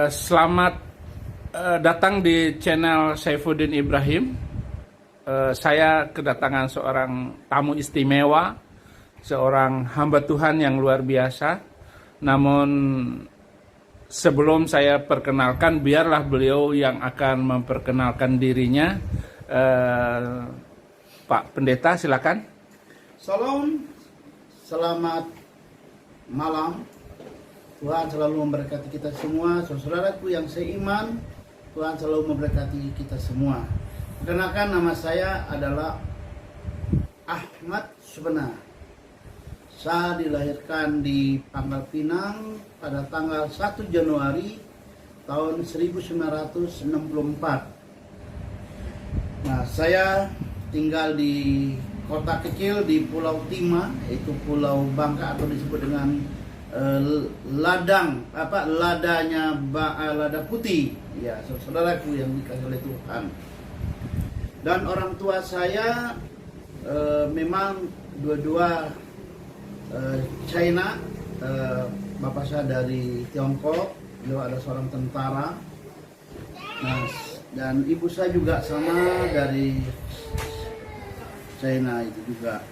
Selamat datang di channel Saifuddin Ibrahim. Saya kedatangan seorang tamu istimewa, seorang hamba Tuhan yang luar biasa. Namun sebelum saya perkenalkan, biarlah beliau yang akan memperkenalkan dirinya. Pak Pendeta, silakan. Salam, selamat malam. Tuhan selalu memberkati kita semua. Saudaraku yang seiman, Tuhan selalu memberkati kita semua. Perkenalkan, nama saya adalah Ahmad Subena. Saya dilahirkan di Pangkal Pinang pada tanggal 1 Januari tahun 1964. Nah, saya tinggal di kota kecil di Pulau Timah, yaitu Pulau Bangka atau disebut dengan lada putih, ya saudaraku yang dikasihi oleh Tuhan. Dan orang tua saya memang dua-dua China. Bapak saya dari Tiongkok, beliau ada seorang tentara. Nah, dan ibu saya juga sama dari China itu juga.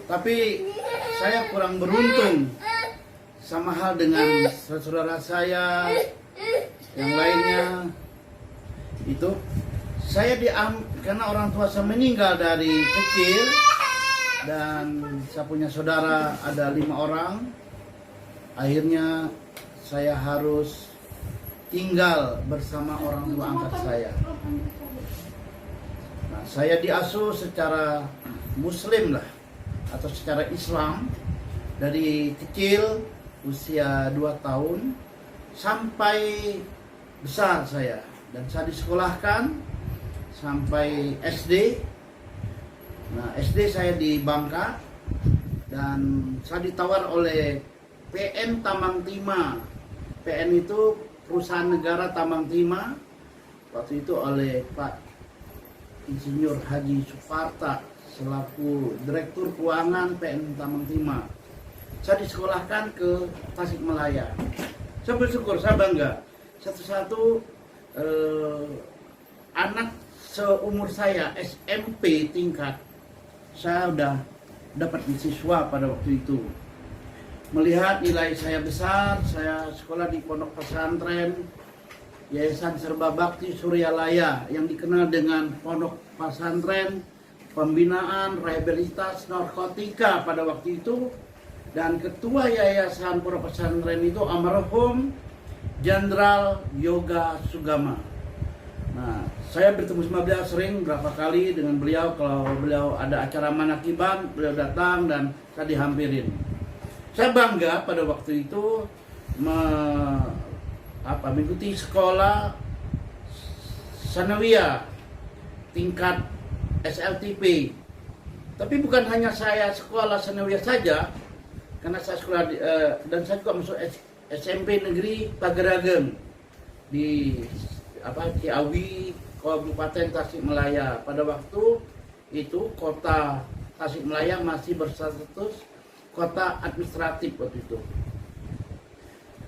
Tapi saya kurang beruntung. Sama hal dengan saudara saya yang lainnya, itu saya karena orang tua saya meninggal dari kecil dan saya punya saudara ada 5 orang. Akhirnya saya harus tinggal bersama orang tua angkat saya. Nah, saya diasuh secara Muslim lah, atau secara Islam dari kecil, usia 2 tahun sampai besar saya. Dan saya disekolahkan sampai SD. Nah, SD saya di Bangka dan saya ditawar oleh PN Tambang Timah. PN itu perusahaan negara Tambang Timah. Waktu itu oleh Pak Insinyur Haji Suparta selaku Direktur Keuangan PN Tambang Timah. Saya disekolahkan ke Tasikmalaya. Saya bersyukur, saya bangga. Satu-satu anak seumur saya SMP tingkat, saya udah dapat beasiswa pada waktu itu. Melihat nilai saya besar, saya sekolah di pondok pesantren Yayasan Serba Bakti Suryalaya yang dikenal dengan pondok pesantren pembinaan rehabilitas narkotika pada waktu itu. Dan ketua yayasan pondok pesantren itu almarhum Jenderal Yoga Sugama. Nah, saya bertemu sama beliau sering, berapa kali dengan beliau. Kalau beliau ada acara manakiban, beliau datang dan saya dihampirin. Saya bangga pada waktu itu mengikuti sekolah sanawiyah tingkat SLTP. Tapi bukan hanya saya sekolah sanawiyah saja, karena saya sekolah dan saya juga masuk SMP Negeri Pageragem di Ciawi, Kabupaten Tasikmalaya. Pada waktu itu kota Tasikmalaya masih berstatus kota administratif waktu itu.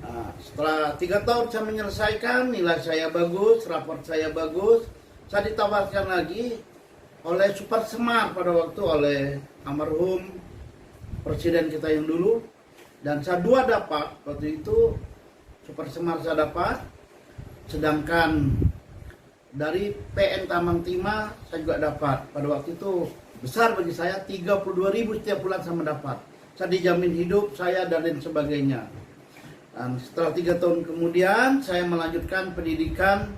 Nah, setelah 3 tahun saya menyelesaikan, nilai saya bagus, raport saya bagus, saya ditawarkan lagi oleh Super Semar pada waktu oleh almarhum Presiden kita yang dulu. Dan saya 2 dapat waktu itu, Super Semar saya dapat, sedangkan dari PN Tambang Timah saya juga dapat. Pada waktu itu besar bagi saya, 32.000 setiap bulan saya mendapat. Saya dijamin hidup saya dan lain sebagainya. Dan setelah 3 tahun kemudian saya melanjutkan pendidikan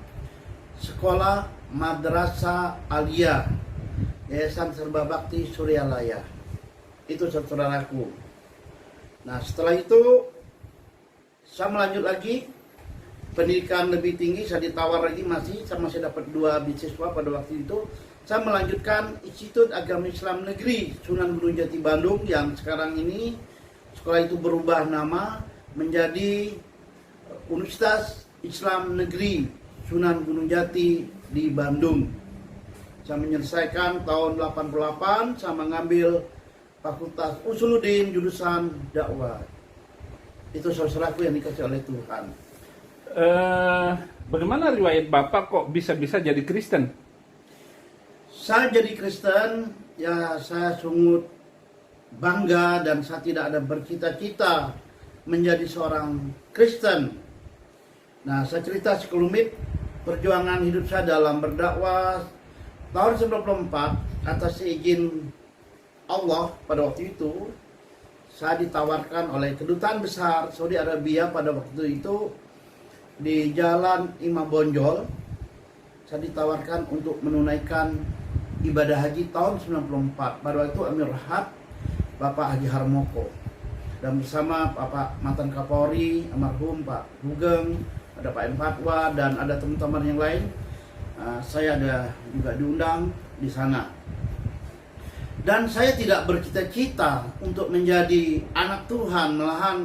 sekolah Madrasah Aliyah Yayasan Serba Bakti Suryalaya. Itu saudaraku. Nah, setelah itu saya melanjut lagi pendidikan lebih tinggi. Saya ditawar lagi, saya masih dapat 2 beasiswa pada waktu itu. Saya melanjutkan Institut Agama Islam Negeri Sunan Gunung Jati Bandung, yang sekarang ini sekolah itu berubah nama menjadi Universitas Islam Negeri Sunan Gunung Jati di Bandung. Saya menyelesaikan tahun 88, saya mengambil Fakultas Usuluddin jurusan dakwah. Itu saudaraku yang dikasih oleh Tuhan. Bagaimana riwayat Bapak kok bisa-bisa jadi Kristen? Saya jadi Kristen, ya saya sungguh bangga dan saya tidak ada bercita-cita menjadi seorang Kristen. Nah, saya cerita sekelumit perjuangan hidup saya dalam berdakwah tahun 94 atas izin Allah pada waktu itu. Saya ditawarkan oleh kedutaan besar Saudi Arabia pada waktu itu di Jalan Imam Bonjol. Saya ditawarkan untuk menunaikan ibadah haji tahun 94. Pada waktu itu Amir Rahat, Bapak Haji Harmoko, dan bersama Bapak mantan Kapolri almarhum Pak Hugeng, ada Pak M Fatwa, dan ada teman-teman yang lain. Saya ada juga diundang di sana. Dan saya tidak bercita-cita untuk menjadi anak Tuhan, malahan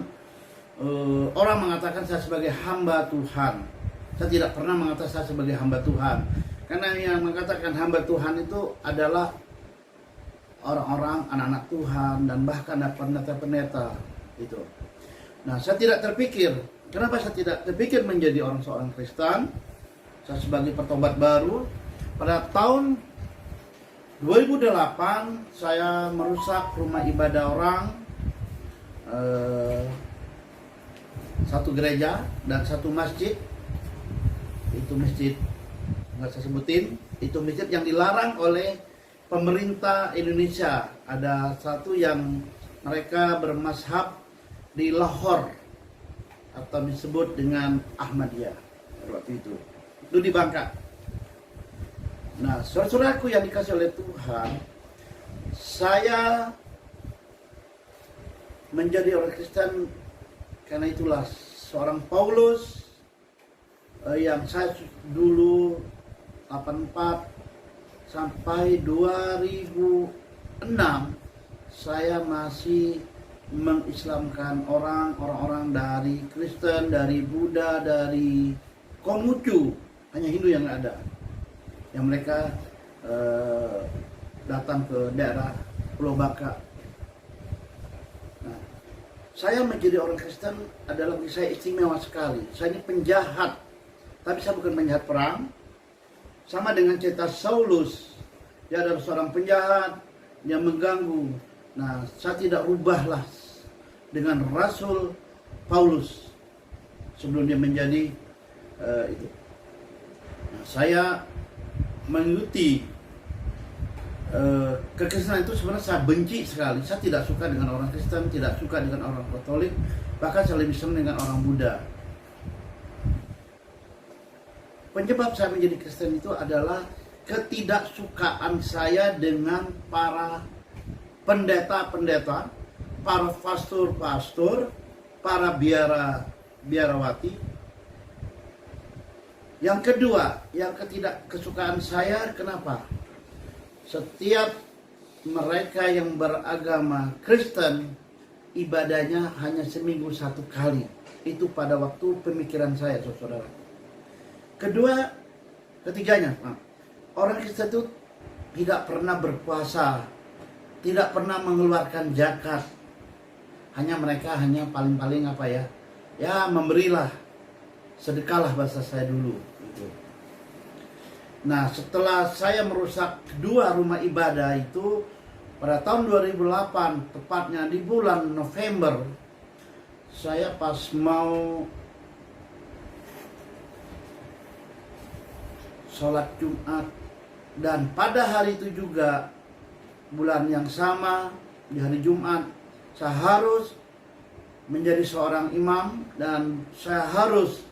orang mengatakan saya sebagai hamba Tuhan. Saya tidak pernah mengatakan saya sebagai hamba Tuhan, karena yang mengatakan hamba Tuhan itu adalah orang-orang anak-anak Tuhan dan bahkan pendeta-pendeta itu. Nah, saya tidak terpikir. Kenapa saya tidak terpikir menjadi seorang Kristen? Saya sebagai pertobat baru pada tahun 2008 saya merusak rumah ibadah orang, satu gereja dan satu masjid. Itu masjid nggak saya sebutin. Itu masjid yang dilarang oleh pemerintah Indonesia. Ada satu yang mereka bermazhab di Lahore atau disebut dengan Ahmadiyah waktu itu di Bangka. Nah, saudara-saudaraku yang dikasih oleh Tuhan, saya menjadi orang Kristen karena itulah seorang Paulus yang saya dulu 84 sampai 2006 saya masih mengislamkan orang-orang dari Kristen, dari Buddha, dari Konghucu, hanya Hindu yang ada, yang mereka datang ke daerah Pulau Baka. Nah, saya menjadi orang Kristen adalah bagi saya istimewa sekali. Saya ini penjahat, tapi saya bukan penjahat perang. Sama dengan cerita Saulus, dia adalah seorang penjahat yang mengganggu. Nah, saya tidak rubahlah dengan Rasul Paulus sebelum dia menjadi itu. Nah, saya mengikuti kekristenan itu sebenarnya saya benci sekali. Saya tidak suka dengan orang Kristen, tidak suka dengan orang Katolik, bahkan saya lebih senang dengan orang Buddha. Penyebab saya menjadi Kristen itu adalah ketidaksukaan saya dengan para pendeta-pendeta, para pastor-pastor, para biarawati. Yang kedua, yang ketidakkesukaan saya, kenapa? Setiap mereka yang beragama Kristen, ibadahnya hanya seminggu satu kali. Itu pada waktu pemikiran saya, saudara. Ketiganya, orang Kristen itu tidak pernah berpuasa, tidak pernah mengeluarkan zakat. Mereka hanya paling-paling apa ya? Ya, memberilah, sedekahlah bahasa saya dulu. Gitu. Nah, setelah saya merusak kedua rumah ibadah itu pada tahun 2008, tepatnya di bulan November, saya pas mau sholat Jumat, dan pada hari itu juga bulan yang sama di hari Jumat saya harus menjadi seorang imam dan saya harus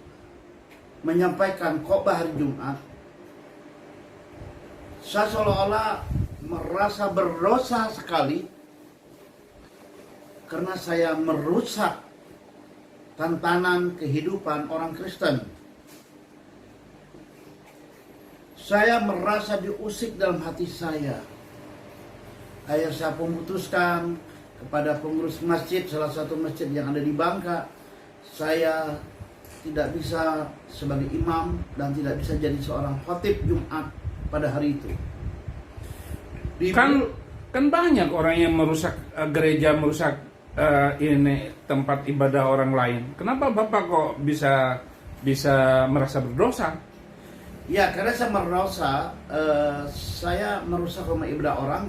menyampaikan khotbah hari Jumat. Saya seolah-olah merasa berdosa sekali karena saya merusak tatanan kehidupan orang Kristen. Saya merasa diusik dalam hati saya. Akhirnya saya memutuskan kepada pengurus masjid, salah satu masjid yang ada di Bangka, saya tidak bisa sebagai imam dan tidak bisa jadi seorang khatib Jumat pada hari itu. Kan banyak orang yang merusak gereja, merusak ini tempat ibadah orang lain. Kenapa Bapak kok bisa bisa merasa berdosa? Ya, karena saya merasa saya merusak rumah ibadah orang.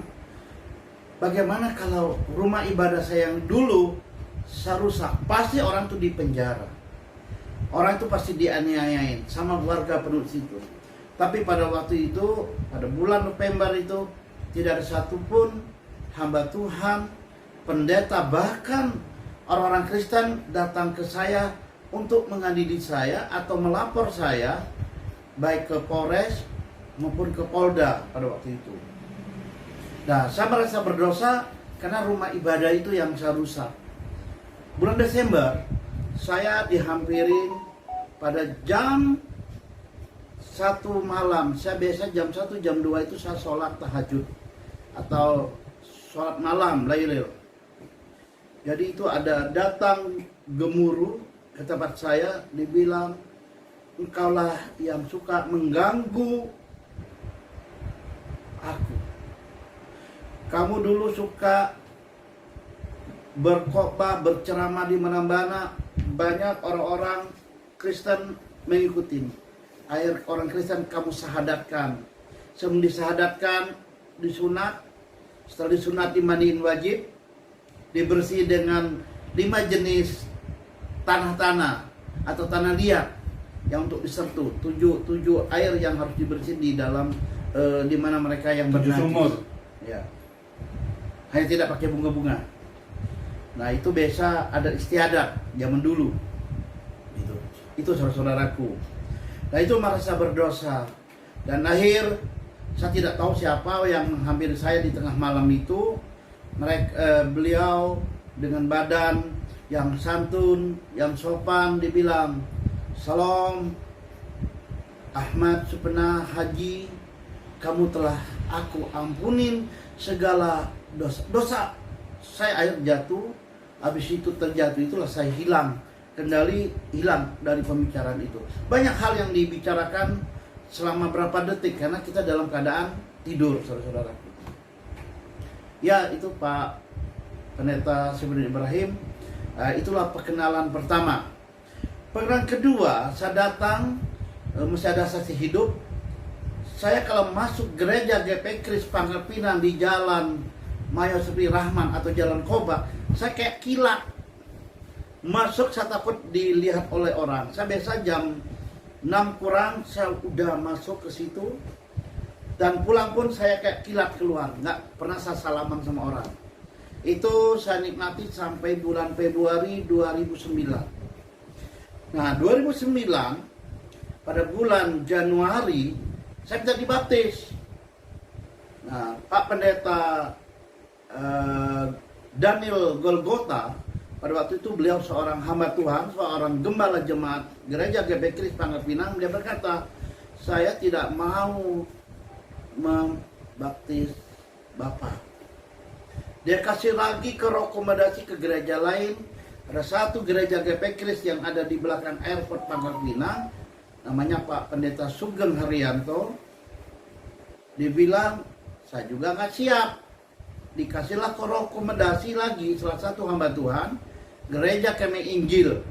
Bagaimana kalau rumah ibadah saya yang dulu saya rusak? Pasti orang itu dipenjara. Orang itu pasti dianiayain sama warga penduduk situ. Tapi pada waktu itu, pada bulan November itu, tidak ada satupun hamba Tuhan, pendeta, bahkan orang-orang Kristen datang ke saya untuk mengadili saya atau melapor saya, baik ke Polres maupun ke Polda pada waktu itu. Nah, saya merasa berdosa karena rumah ibadah itu yang saya rusak. Bulan Desember, saya dihampirin pada jam 1 malam. Saya biasa jam 1, jam 2 itu saya sholat tahajud atau sholat malam, lailil. Jadi itu ada datang gemuruh ke tempat saya, dibilang, engkaulah yang suka mengganggu aku. Kamu dulu suka berkhotbah, berceramah di mana-mana, banyak orang-orang Kristen mengikuti. Akhir orang Kristen kamu sahadatkan. Sebelum disahadatkan, disunat. Setelah disunat dimandiin wajib, dibersih dengan 5 jenis tanah-tanah atau tanah liat yang untuk disertu. 7 air yang harus dibersihin di dalam di mana mereka yang 7 bernajis. sumur. Ya. Hanya tidak pakai bunga-bunga. Nah, itu biasa ada istiadat zaman dulu. Itu saudara-saudaraku. Nah, itu merasa berdosa. Dan akhir saya tidak tahu siapa yang menghampiri saya di tengah malam itu. Beliau dengan badan yang santun, yang sopan, dibilang, "Salam Ahmad Supena Haji, kamu telah aku ampunin segala dosa." Saya air jatuh, habis itu terjatuh, itulah saya hilang kendali, hilang dari pembicaraan itu. Banyak hal yang dibicarakan selama berapa detik karena kita dalam keadaan tidur, saudara-saudara. Ya, itu Pak Pendeta Syafruddin Ibrahim. Itulah perkenalan pertama. Perkenalan kedua, saya datang, masih ada saksi hidup. Saya kalau masuk gereja GP Kris Pangkal Pinang di jalan Maya Supri Rahman atau jalan Koba, saya kayak kilat. Masuk saya takut dilihat oleh orang. Saya biasa jam 6 kurang saya udah masuk ke situ. Dan pulang pun saya kayak kilat keluar. Nggak pernah saya salaman sama orang. Itu saya nikmati sampai bulan Februari 2009. Nah, 2009 pada bulan Januari saya bisa dibaptis. Nah, Pak Pendeta Daniel Golgota, pada waktu itu beliau seorang hamba Tuhan, seorang gembala jemaat gereja GP Kris Pangkal Pinang. Dia berkata, "Saya tidak mau membaptis Bapak." Dia kasih lagi ke rekomendasi ke gereja lain. Ada satu gereja GP Kris yang ada di belakang airport Pangkal Pinang, namanya Pak Pendeta Sugeng Haryanto. Dibilang, "Saya juga nggak siap." Dikasihlah ke rekomendasi lagi salah satu hamba Tuhan, gereja Kami Injil.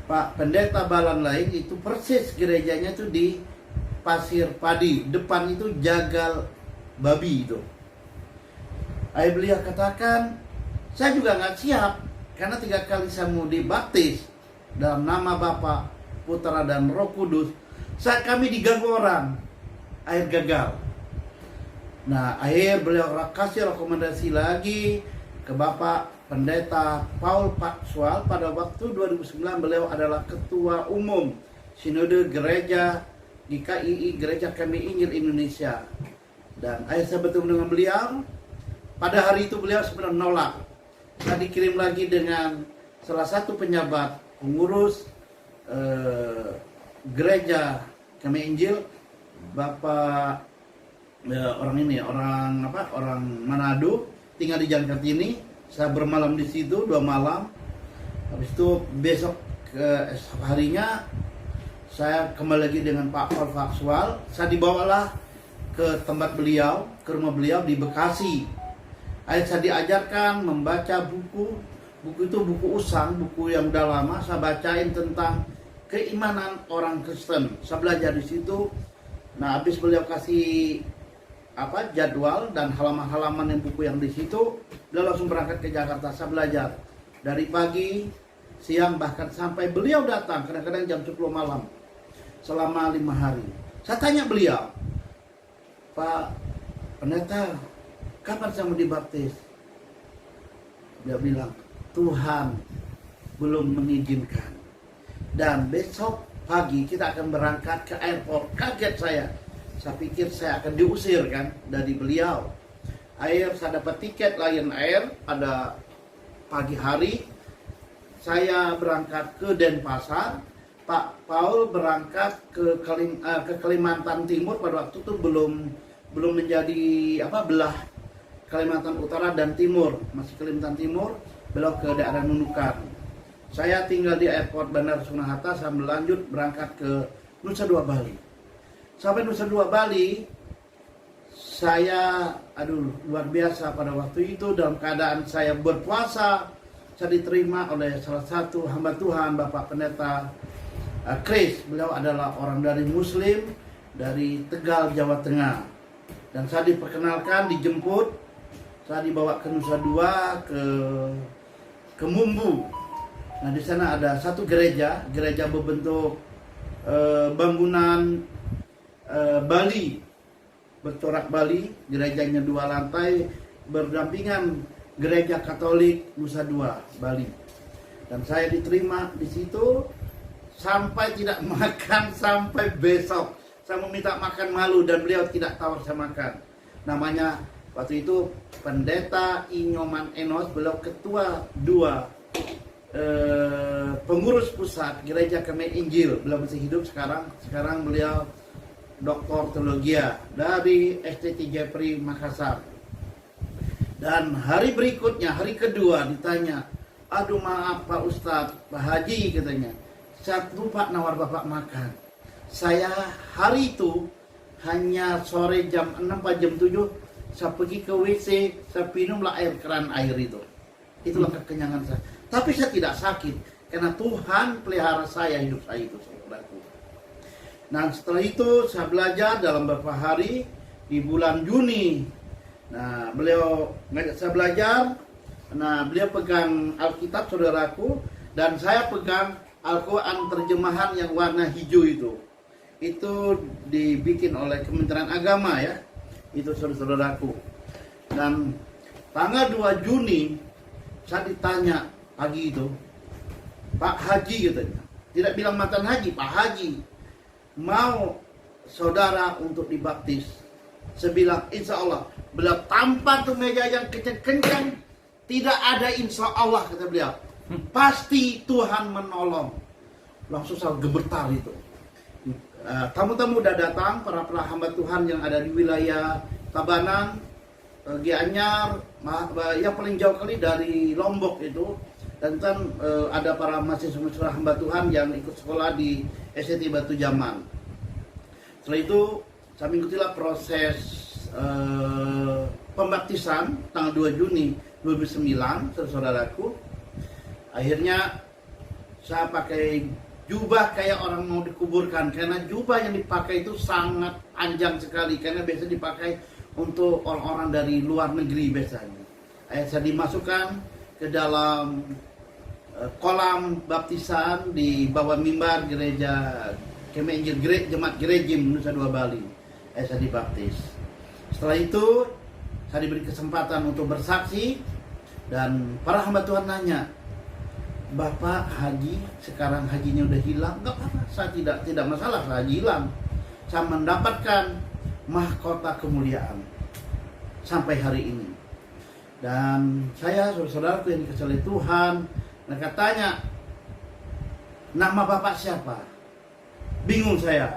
Pak Pendeta Balan lain itu persis gerejanya itu di Pasir Padi, depan itu jagal babi itu. Ayah beliau katakan, "Saya juga nggak siap karena 3 kali saya mau dibaptis dalam nama Bapa, Putra dan Roh Kudus. Saat kami diganggu orang, air gagal." Nah, akhir beliau kasih rekomendasi lagi ke Bapak Pendeta Paul Pakswal. Pada waktu 2009 beliau adalah Ketua Umum Sinode Gereja GKII, Gereja Kami Injil Indonesia. Dan akhir saya bertemu dengan beliau. Pada hari itu beliau sebenarnya nolak. Saya dikirim lagi dengan salah satu penjabat pengurus Gereja Kami Injil, Bapak orang Manado, tinggal di Jalan Kartini. Saya bermalam di situ 2 malam. Habis itu besok esok harinya saya kembali lagi dengan Pak Paul Pakswal. Saya dibawalah ke tempat beliau, ke rumah beliau di Bekasi. Saya diajarkan membaca buku. Buku itu buku usang, buku yang udah lama. Saya bacain tentang keimanan orang Kristen. Saya belajar di situ. Nah, habis beliau kasih jadwal dan halaman-halaman yang buku yang di situ, beliau langsung berangkat ke Jakarta. Saya belajar dari pagi, siang, bahkan sampai beliau datang kadang-kadang jam 10 malam selama 5 hari. Saya tanya beliau, Pak Pendeta, kapan saya mau dibaptis? Dia bilang, Tuhan belum mengizinkan. Dan besok pagi kita akan berangkat ke airport. Kaget saya. Saya pikir saya akan diusir kan dari beliau. Saya dapat tiket Lion Air pada pagi hari. Saya berangkat ke Denpasar. Pak Paul berangkat ke Kalimantan Timur. Pada waktu itu belum menjadi belah Kalimantan Utara dan Timur. Masih Kalimantan Timur, belok ke daerah Nunukan. Saya tinggal di airport Bandara Soekarno-Hatta. Saya melanjut berangkat ke Nusa Dua Bali. Sampai Nusa Dua Bali, saya luar biasa pada waktu itu. Dalam keadaan saya berpuasa, saya diterima oleh salah satu hamba Tuhan, Bapak Pendeta Chris. Beliau adalah orang dari Muslim dari Tegal, Jawa Tengah. Dan saya diperkenalkan, dijemput, saya dibawa ke Nusa Dua, ke Mumbu. Nah, di sana ada satu gereja berbentuk bangunan Bali, bercorak Bali. Gerejanya 2 lantai berdampingan gereja Katolik Nusa Dua Bali. Dan saya diterima di situ sampai tidak makan sampai besok. Saya meminta makan malu dan beliau tidak tawar saya makan. Namanya waktu itu Pendeta Inyoman Enos, beliau ketua 2 pengurus pusat Gereja Kemei Injil. Beliau masih hidup sekarang. Sekarang beliau Doktor Teologi dari STT Jepri Makassar. Dan hari berikutnya, hari kedua ditanya, aduh maaf Pak Ustadz, Pak Haji katanya, saya lupa nawar Bapak makan. Saya hari itu hanya sore jam 6 atau jam 7, saya pergi ke WC, saya minumlah air keran air itu. Itulah kekenyangan saya. Tapi saya tidak sakit, karena Tuhan pelihara saya, hidup saya itu, saudaraku. Nah, setelah itu saya belajar dalam beberapa hari di bulan Juni. Nah, beliau ngajak saya belajar. Nah, beliau pegang Alkitab, saudaraku, dan saya pegang Al-Quran terjemahan yang warna hijau itu. Itu dibikin oleh Kementerian Agama ya. Itu saudaraku. Dan tanggal 2 Juni saya ditanya pagi itu, Pak Haji katanya. Tidak bilang mantan haji, Pak Haji. Mau saudara untuk dibaptis? Saya bilang insya Allah. Beliau tampar tuh meja yang kencang-kencang. Tidak ada insya Allah kata beliau. Pasti Tuhan menolong. Langsung saya gemetar itu. Tamu-tamu udah datang, para hamba Tuhan yang ada di wilayah Tabanan, Gianyar, yang paling jauh kali dari Lombok itu. Dan ada para mahasiswa hamba Tuhan yang ikut sekolah di STT Batu Jaman. Setelah itu saya mengikutilah proses pembaptisan tanggal 2 Juni 2009, saudaraku. Akhirnya saya pakai jubah kayak orang mau dikuburkan, karena jubah yang dipakai itu sangat panjang sekali, karena biasa dipakai untuk orang-orang dari luar negeri biasanya. Saya dimasukkan ke dalam kolam baptisan di bawah mimbar gereja Kemei Injil Jemaat Gerejim Nusa Dua Bali. Saya dibaptis. Setelah itu saya diberi kesempatan untuk bersaksi, dan para hamba Tuhan nanya, Bapak haji, sekarang hajinya udah hilang? Enggak apa-apa, saya tidak masalah, saya haji hilang. Saya mendapatkan mahkota kemuliaan sampai hari ini. Dan saya, saudara-saudaraku yang dikasihi oleh Tuhan, mereka tanya, nama Bapak siapa? Bingung saya,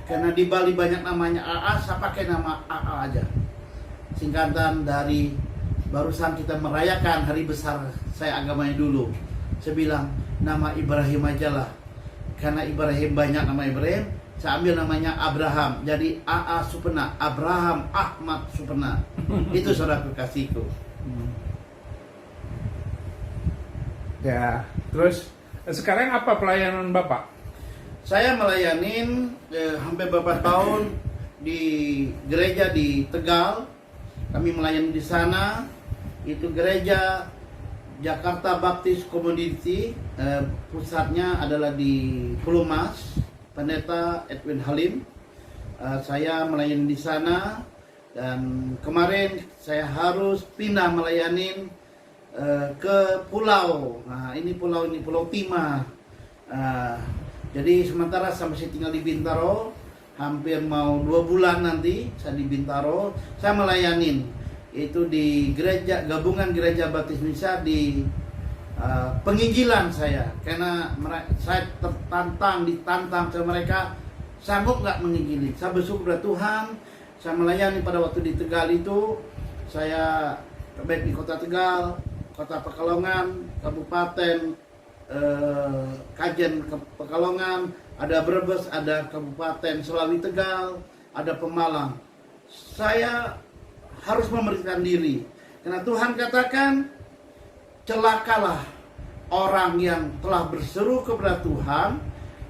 karena di Bali banyak namanya AA, saya pakai nama AA aja. Singkatan dari barusan kita merayakan hari besar saya agamanya dulu. Saya bilang nama Ibrahim aja lah, karena Ibrahim banyak nama Ibrahim. Saya ambil namanya Abraham, jadi AA Supena, Abraham Ahmad Supena. Itu saudara kekasihku. Ya, terus sekarang apa pelayanan Bapak? Saya melayanin hampir beberapa tahun di gereja di Tegal. Kami melayani di sana. Itu gereja Jakarta Baptist Community. Pusatnya adalah di Pulau Mas. Pendeta Edwin Halim. Saya melayani di sana. Dan kemarin saya harus pindah melayanin ke pulau. Nah, ini Pulau Timah. Jadi sementara saya tinggal di Bintaro, hampir mau 2 bulan nanti saya di Bintaro. Saya melayanin itu di gereja gabungan Gereja Baptis Indonesia di penginjilan saya, karena saya ditantang sama mereka, sanggup nggak menginjili. Saya bersyukur kepada Tuhan, saya melayani pada waktu di Tegal itu, saya baik di Kota Tegal, Kota Pekalongan, Kabupaten Kajen Pekalongan, ada Brebes, ada Kabupaten Selawi Tegal, ada Pemalang. Saya harus memberikan diri, karena Tuhan katakan, celakalah orang yang telah berseru kepada Tuhan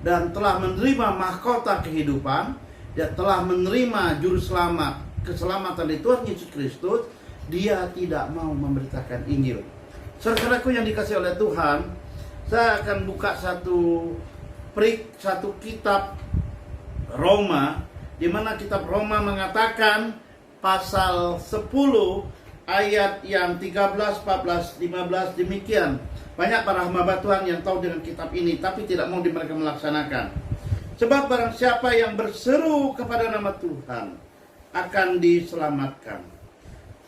dan telah menerima mahkota kehidupan, dia telah menerima juru selamat, keselamatan dari Tuhan Yesus Kristus, dia tidak mau memberitakan Injil. Saudaraku yang dikasihi oleh Tuhan, saya akan buka satu kitab Roma, di mana kitab Roma mengatakan pasal 10 ayat yang 13, 14, 15 demikian. Banyak para hamba Tuhan yang tahu dengan kitab ini, tapi tidak mau mereka melaksanakan. Sebab barang siapa yang berseru kepada nama Tuhan akan diselamatkan.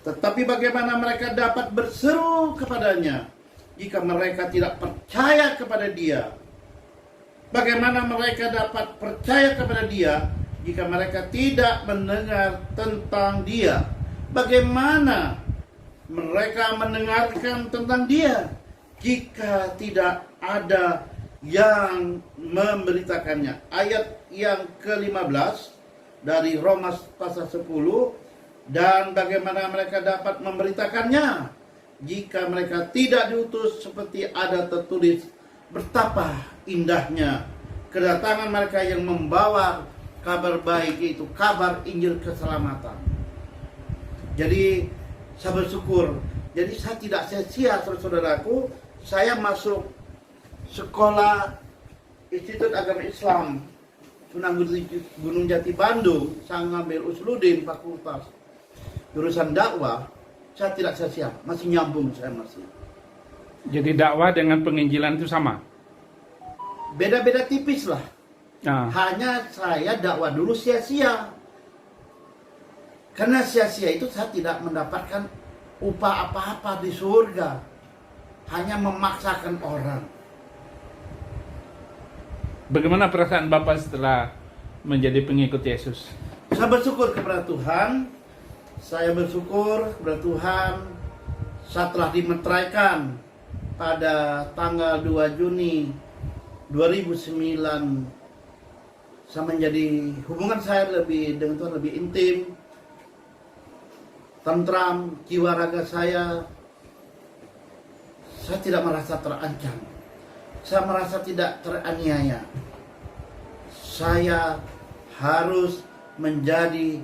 Tetapi bagaimana mereka dapat berseru kepadanya jika mereka tidak percaya kepada Dia? Bagaimana mereka dapat percaya kepada Dia jika mereka tidak mendengar tentang Dia? Bagaimana mereka mendengarkan tentang Dia jika tidak ada yang memberitakannya? Ayat yang ke-15 dari Roma pasal 10, dan bagaimana mereka dapat memberitakannya jika mereka tidak diutus, seperti ada tertulis, betapa indahnya kedatangan mereka yang membawa kabar baik, itu kabar Injil keselamatan. Jadi saya bersyukur. Jadi saya tidak sia-sia, saudaraku. Saya masuk sekolah Institut Agama Islam Sunan Gunung Jati Bandung. Saya ngambil Usluddin Fakultas jurusan dakwah. Saya tidak sia-sia, masih nyambung saya masih. Jadi dakwah dengan penginjilan itu sama? Beda-beda tipis lah. Hanya saya dakwah dulu sia-sia. Karena sia-sia itu saya tidak mendapatkan upah apa-apa di surga. Hanya memaksakan orang. Bagaimana perasaan Bapak setelah menjadi pengikut Yesus? Saya bersyukur kepada Tuhan. Saya bersyukur kepada Tuhan, saya telah dimeteraikan pada tanggal 2 Juni 2009. Saya menjadi, hubungan saya dengan Tuhan lebih intim, tentram, jiwa raga saya tidak merasa terancam. Saya merasa tidak teraniaya. Saya harus menjadi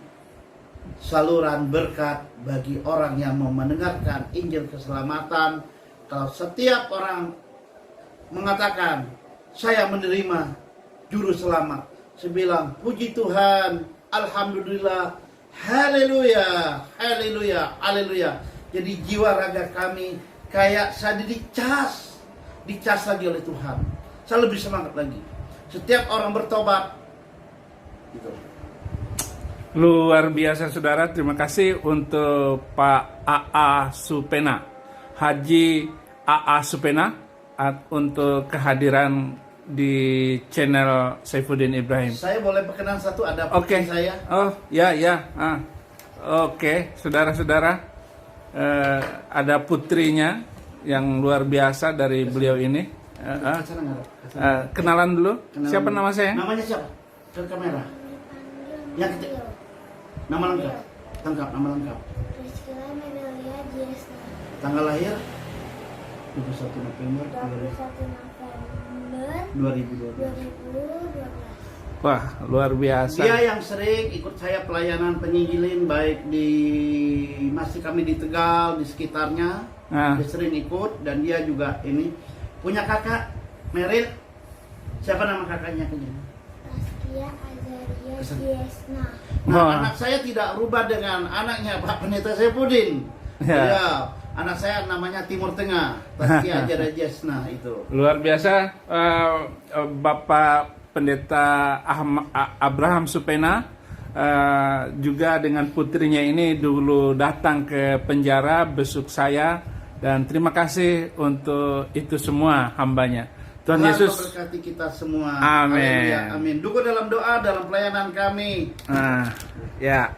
saluran berkat bagi orang yang mau mendengarkan Injil keselamatan. Kalau setiap orang mengatakan, saya menerima juru selamat, saya bilang, puji Tuhan, alhamdulillah, haleluya, haleluya, haleluya. Jadi jiwa raga kami kayak saya dicas lagi oleh Tuhan. Saya lebih semangat lagi. Setiap orang bertobat, gitu. Luar biasa saudara, terima kasih untuk Pak A.A. Supena, Haji A.A. Supena, untuk kehadiran di channel Saifuddin Ibrahim. Saya boleh perkenan satu, ada putri saya. Oh ya. Oke, saudara-saudara, ada putrinya yang luar biasa dari beliau ini. Kenalan dulu. Siapa nama saya? Namanya siapa? Ke kamera. Yang ketiga. Nama lengkap. Nama lengkap. Priscilla Menelia Diesna. Tanggal lahir 21 November 2012. Wah, luar biasa. Dia yang sering ikut saya pelayanan penyinggilin, baik di masih kami di Tegal, di sekitarnya. Nah. Dia sering ikut, dan dia juga ini punya kakak Meryl. Siapa nama kakaknya? Saskia Azaria Diesna. Nah, Wah. anak saya tidak rubah dengan anaknya Pak Pendeta Saipudin. Ya. Ya, anak saya namanya Timur Tengah, Saskia Azaria Diesna itu. Luar biasa, Bapak Pendeta Abraham Supena juga dengan putrinya ini dulu datang ke penjara besuk saya, dan terima kasih untuk itu semua hambanya. Tuhan Yesus memberkati kita semua. Amin. Haleluya. Amin. Dukung dalam doa dalam pelayanan kami. ya